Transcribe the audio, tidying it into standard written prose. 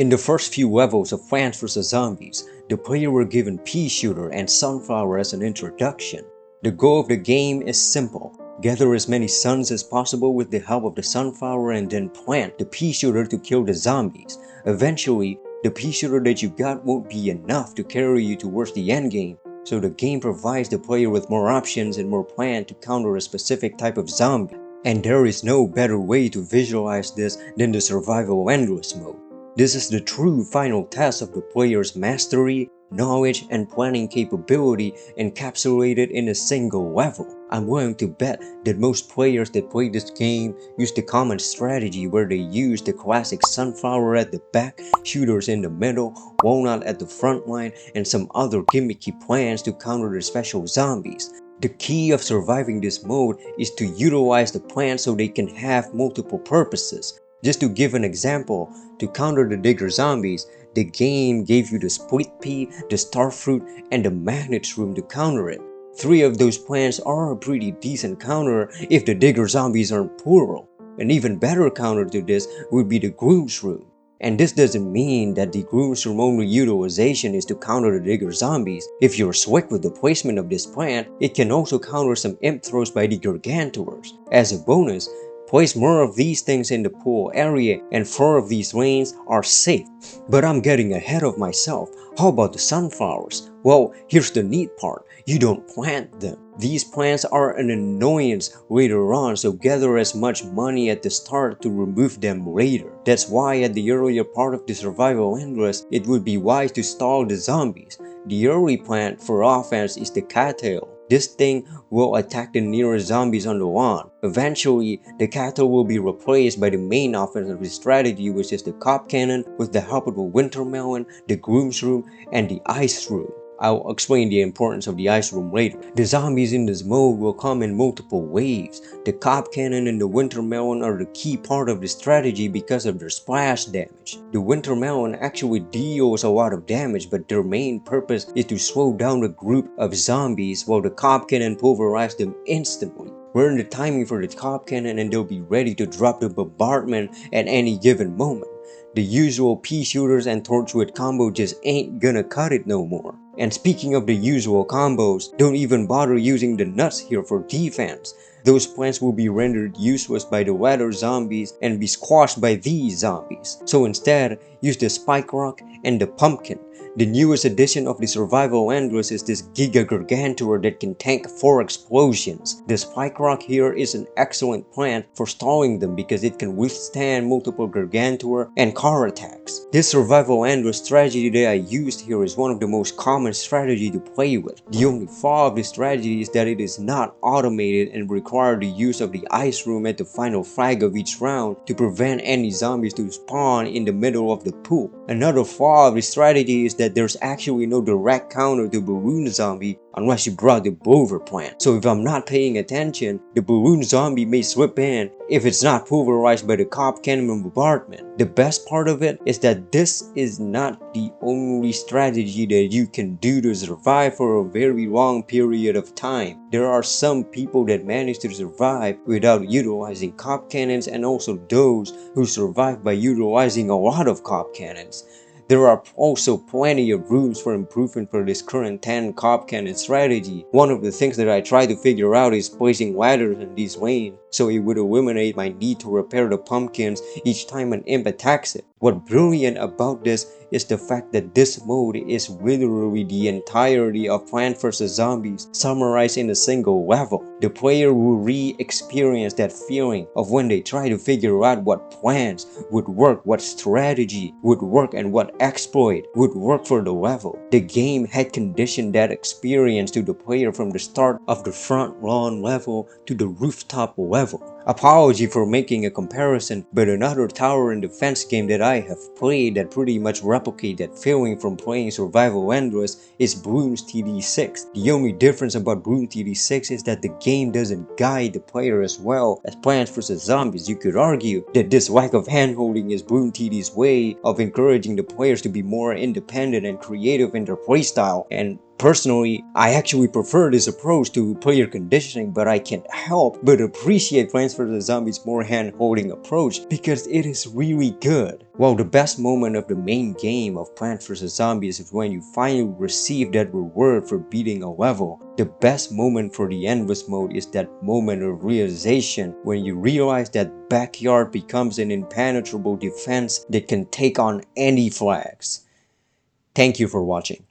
In the first few levels of Plants vs. Zombies, the player were given pea shooter and sunflower as an introduction. The goal of the game is simple. Gather as many suns as possible with the help of the sunflower and then plant the pea shooter to kill the zombies. Eventually, the pea shooter that you got won't be enough to carry you towards the end game, so the game provides the player with more options and more plan to counter a specific type of zombie. And there is no better way to visualize this than the survival endless mode. This is the true final test of the player's mastery, knowledge, and planning capability encapsulated in a single level. I'm willing to bet that most players that play this game use the common strategy where they use the classic sunflower at the back, shooters in the middle, walnut at the front line, and some other gimmicky plans to counter the special zombies. The key of surviving this mode is to utilize the plants so they can have multiple purposes. Just to give an example, to counter the digger zombies, the game gave you the split pea, the starfruit, and the magnet shroom to counter it. 3 of those plants are a pretty decent counter if the digger zombies aren't plural. An even better counter to this would be the gloom shroom. And this doesn't mean that the gloom shroom only utilization is to counter the digger zombies. If you're slick with the placement of this plant, it can also counter some imp throws by the gargantuars. As a bonus, place more of these things in the pool area and 4 of these lanes are safe. But I'm getting ahead of myself. How about the sunflowers? Well, here's the neat part. You don't plant them. These plants are an annoyance later on, so gather as much money at the start to remove them later. That's why at the earlier part of the survival endless, it would be wise to stall the zombies. The early plant for offense is the cattail. This thing will attack the nearest zombies on the lawn. Eventually, the cattail will be replaced by the main offensive strategy, which is the cop cannon with the help of the winter melon, the gloom shroom, and the ice shroom. I'll explain the importance of the ice room later. The zombies in this mode will come in multiple waves. The cop cannon and the winter melon are the key part of the strategy because of their splash damage. The winter melon actually deals a lot of damage, but their main purpose is to slow down a group of zombies while the cop cannon pulverizes them instantly. Learn the timing for the cop cannon and they'll be ready to drop the bombardment at any given moment. The usual pea shooters and torchwood combo just ain't gonna cut it no more. And speaking of the usual combos, don't even bother using the nuts here for defense. Those plants will be rendered useless by the latter zombies and be squashed by these zombies. So instead, use the spike rock and the pumpkin. The newest addition of the survival endless is this Giga Gargantua that can tank 4 explosions. The spike rock here is an excellent plant for stalling them because it can withstand multiple Gargantua and car attacks. This survival endless strategy that I used here is one of the most common strategy to play with. The only flaw of this strategy is that it is not automated and requires the use of the ice room at the final flag of each round to prevent any zombies to spawn in the middle of the pool. Another flaw of this strategy is that there's actually no direct counter to balloon zombie unless you brought the blower plant. So if I'm not paying attention, the balloon zombie may slip in if it's not pulverized by the cop cannon bombardment. The best part of it is that this is not the only strategy that you can do to survive for a very long period of time. There are some people that manage to survive without utilizing cop cannons and also those who survive by utilizing a lot of cop cannons. There are also plenty of rooms for improvement for this current 10 cop cannon strategy. One of the things that I try to figure out is placing ladders in these lanes, so it would eliminate my need to repair the pumpkins each time an imp attacks it. What's brilliant about this is the fact that this mode is literally the entirety of Plants vs. Zombies summarized in a single level. The player will re-experience that feeling of when they try to figure out what plans would work, what strategy would work, and what exploit would work for the level. The game had conditioned that experience to the player from the start of the front lawn level to the rooftop level. Apology for making a comparison, but another tower and defense game that I have played that pretty much replicate that feeling from playing Survival Endless is Bloons TD6. The only difference about Bloons TD6 is that the game doesn't guide the player as well as Plants vs. Zombies. You could argue that this lack of handholding is Bloons TD's way of encouraging the players to be more independent and creative in their playstyle, and Personally, I actually prefer this approach to player conditioning, but I can't help but appreciate Plants vs. Zombies' more hand-holding approach because it is really good. While the best moment of the main game of Plants vs. Zombies is when you finally receive that reward for beating a level, the best moment for the endless mode is that moment of realization when you realize that backyard becomes an impenetrable defense that can take on any flags. Thank you for watching.